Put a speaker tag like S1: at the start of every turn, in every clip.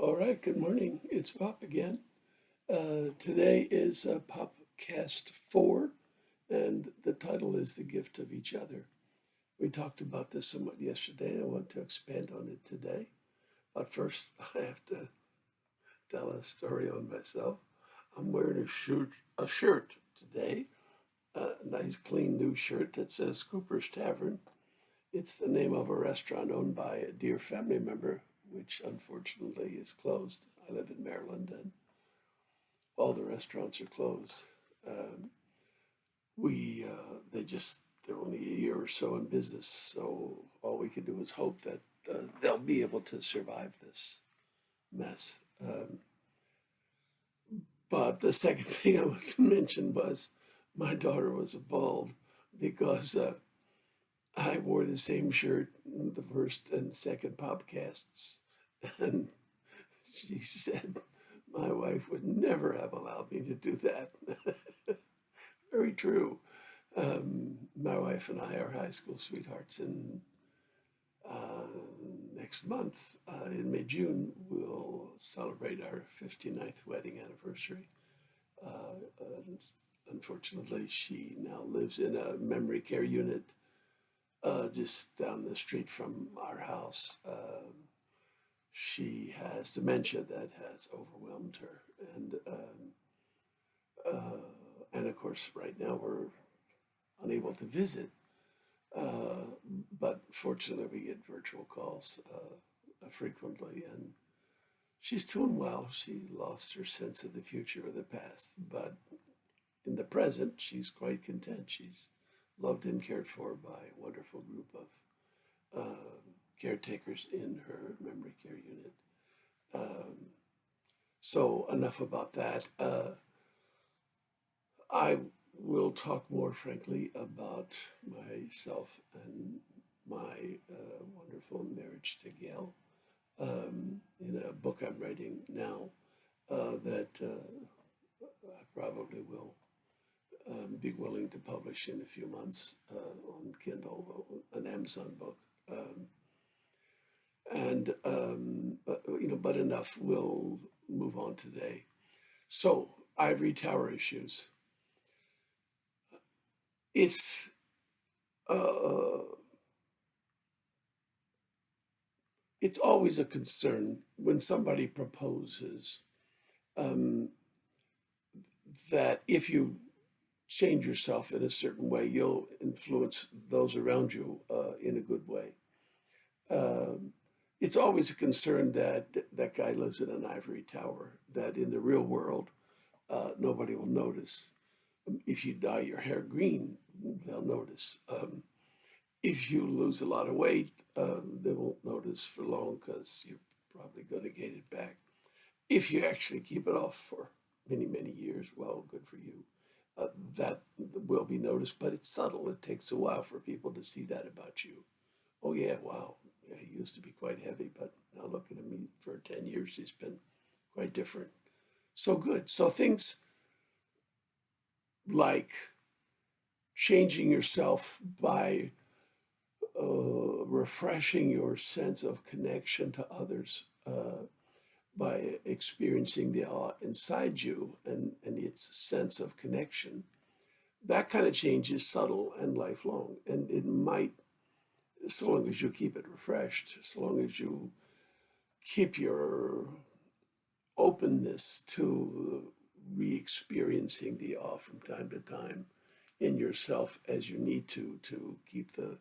S1: All right, good morning. It's Pop again. Today is Popcast 4, and the title is The Gift of Each Other. We talked about this somewhat yesterday, and I want to expand on it today. But first, I have to tell a story on myself. I'm wearing a shirt today, a nice, clean, new shirt that says Cooper's Tavern. It's the name of a restaurant owned by a dear family member, which unfortunately is closed. I live in Maryland, and all the restaurants are closed. Um, they're only a year or so in business, so all we can do is hope that they'll be able to survive this mess. But the second thing I wanted to mention was my daughter was appalled because I wore the same shirt in the first and second podcasts, and she said my wife would never have allowed me to do that. Very true. My wife and I are high school sweethearts, and uh, next month, in mid June, we'll celebrate our 59th wedding anniversary. And unfortunately, she now lives in a memory care unit just down the street from our house. She has dementia that has overwhelmed her, and of course, right now we're unable to visit. But fortunately, we get virtual calls frequently, and she's doing well. She lost her sense of the future or the past, but in the present, she's quite content. She's loved and cared for by a wonderful group of caretakers in her memory care unit. Um, so, enough about that. I will talk more frankly about myself and my wonderful marriage to Gail in a book I'm writing now that I probably will be willing to publish in a few months on Kindle, an Amazon book. But enough. We'll move on today. So, ivory tower issues. It's uh, it's always a concern when somebody proposes um, that if you change yourself in a certain way, you'll influence those around you in a good way. Um, it's always a concern that that guy lives in an ivory tower, that in the real world, nobody will notice. If you dye your hair green, they'll notice. If you lose a lot of weight, they won't notice for long because you're probably going to gain it back. If you actually keep it off for many, many years, well, good for you. That will be noticed, but it's subtle. It takes a while for people to see that about you. Oh, yeah, wow. Yeah, he used to be quite heavy, but now look at him. For 10 years, he's been quite different. So good. So things like changing yourself by refreshing your sense of connection to others by experiencing the awe inside you and its sense of connection. That kind of change is subtle and lifelong. And it might, so long as you keep it refreshed, so long as you keep your openness to re experiencing the awe from time to time in yourself as you need to keep the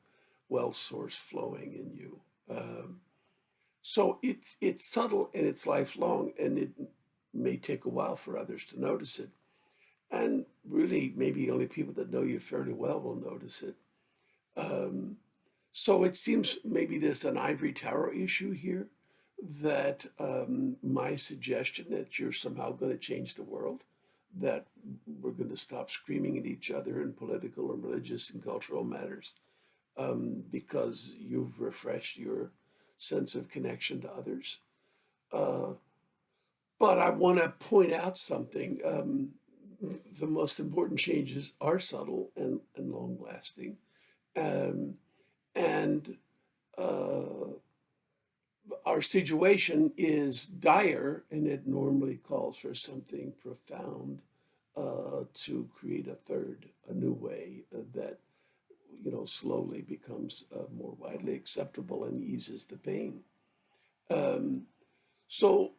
S1: well source flowing in you. So it's subtle and it's lifelong, and it may take a while for others to notice it. And really, maybe only people that know you fairly well will notice it. Um, so it seems maybe there's an ivory tower issue here that my suggestion that you're somehow going to change the world, that we're going to stop screaming at each other in political or religious and cultural matters because you've refreshed your sense of connection to others. Uh, but I want to point out something. The most important changes are subtle and long lasting. Um, and uh, our situation is dire, and it normally calls for something profound to create a third, a new way that slowly becomes more widely acceptable and eases the pain. Um, so,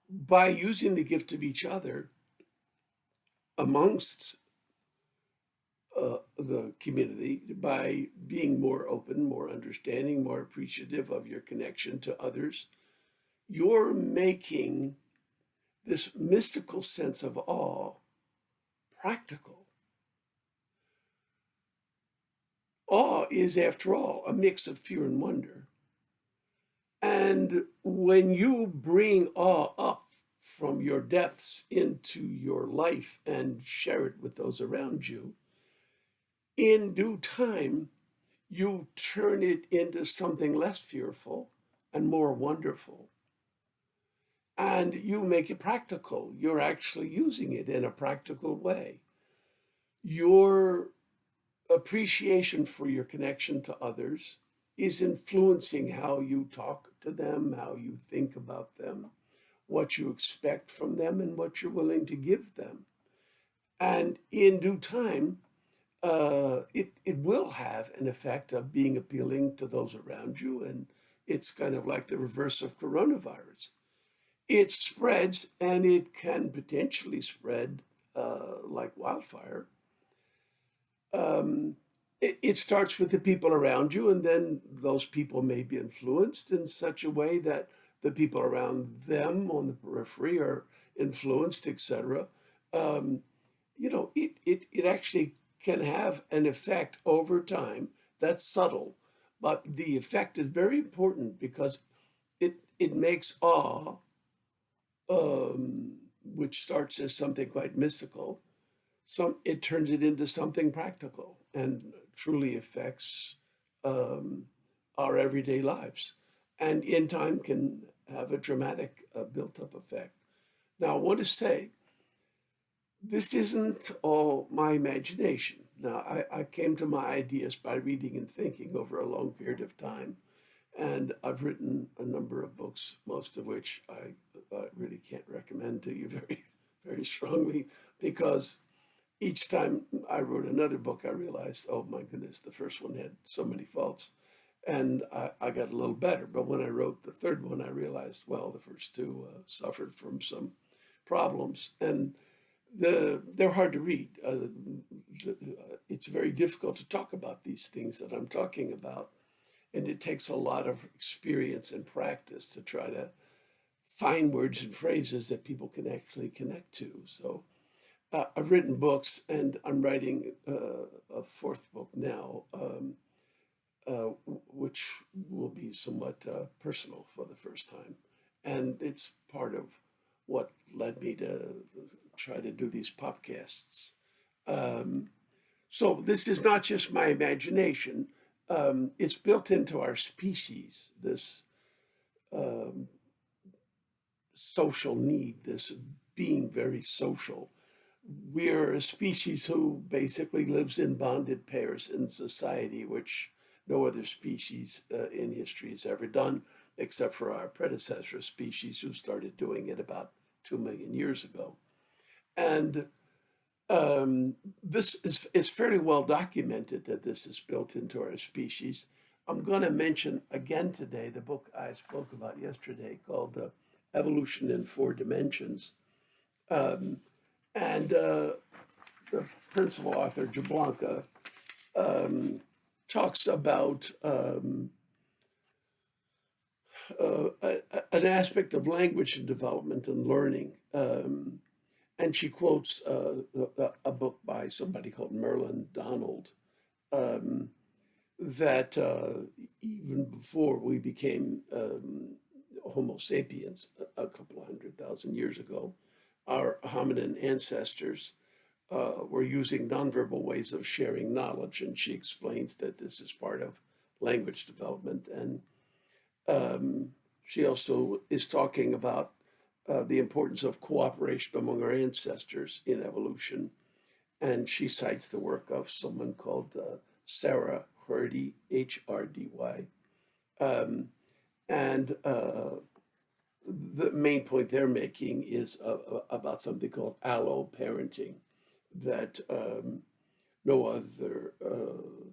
S1: by using the gift of each other amongst the community, by being more open, more understanding, more appreciative of your connection to others, you're making this mystical sense of awe practical. Awe is, after all, a mix of fear and wonder. And when you bring awe up from your depths into your life and share it with those around you, in due time, you turn it into something less fearful and more wonderful. And you make it practical. You're actually using it in a practical way. Your appreciation for your connection to others is influencing how you talk to them, how you think about them, what you expect from them, and what you're willing to give them. And in due time, it will have an effect of being appealing to those around you. And it's kind of like the reverse of coronavirus. It spreads and it can potentially spread like wildfire. um, it starts with the people around you, and then those people may be influenced in such a way that the people around them on the periphery are influenced, etc. Um, it actually can have an effect over time that's subtle, but the effect is very important because it makes awe, which starts as something quite mystical, it turns it into something practical and truly affects um, our everyday lives, and in time can have a dramatic built-up effect. Now, I want to say this isn't all my imagination. Now, I came to my ideas by reading and thinking over a long period of time, and I've written a number of books, most of which I really can't recommend to you very, very strongly, because each time I wrote another book, I realized, oh my goodness, the first one had so many faults. And I got a little better. But when I wrote the third one, I realized, well, the first two suffered from some problems. And they're hard to read. It's very difficult to talk about these things that I'm talking about. And it takes a lot of experience and practice to try to find words and phrases that people can actually connect to. So I've written books, and I'm writing a fourth book now, which will be somewhat personal for the first time. And it's part of what led me to try to do these podcasts. Um, so this is not just my imagination. It's built into our species, this um, social need, this being very social. We're a species who basically lives in bonded pairs in society, which no other species in history has ever done, except for our predecessor species who started doing it about 2 million years ago. And this is fairly well documented that this is built into our species. I'm going to mention again today the book I spoke about yesterday called Evolution in Four Dimensions. Um, and the principal author, Jablonka, um, talks about an aspect of language and development and learning. And she quotes a book by somebody called Merlin Donald, um, that even before we became Homo sapiens a couple of 100,000 years ago, our hominin ancestors were using nonverbal ways of sharing knowledge. And she explains that this is part of language development. And um, she also is talking about the importance of cooperation among our ancestors in evolution. And she cites the work of someone called Sarah Hrdy, Hrdy. And the main point they're making is about something called allo parenting, that no other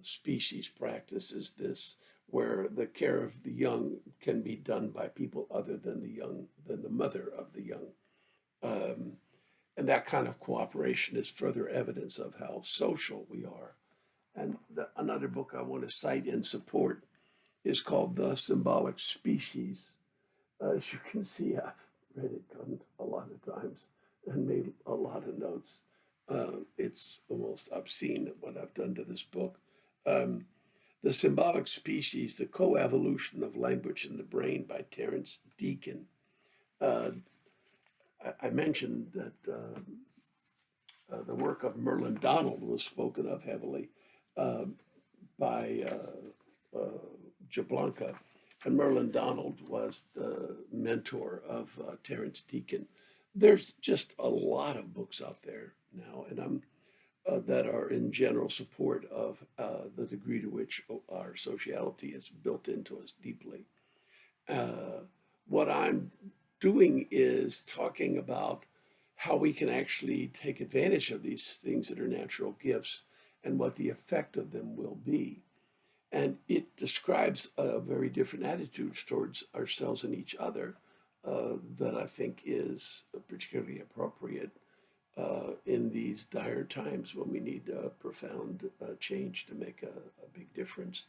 S1: species practices this, where the care of the young can be done by people other than than the mother of the young. Um, and that kind of cooperation is further evidence of how social we are. And another book I want to cite in support is called The Symbolic Species. As you can see, I've read it a lot of times and made a lot of notes. It's almost obscene what I've done to this book. Um, the Symbolic Species, The Coevolution of Language in the Brain by Terence Deacon. Uh, I mentioned that the work of Merlin Donald was spoken of heavily uh, by Jablonka. And Merlin Donald was the mentor of Terence Deacon. There's just a lot of books out there now, and I'm that are in general support of the degree to which our sociality is built into us deeply. Uh, what I'm doing is talking about how we can actually take advantage of these things that are natural gifts and what the effect of them will be. And it describes a very different attitude towards ourselves and each other that I think is particularly appropriate in these dire times when we need profound change to make a big difference.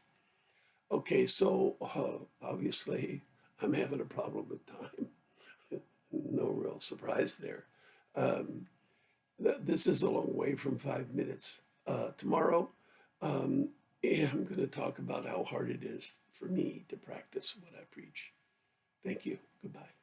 S1: Okay, so obviously I'm having a problem with time. No real surprise there. Um, this is a long way from 5 minutes. Tomorrow, um, I'm going to talk about how hard it is for me to practice what I preach. Thank you. Goodbye.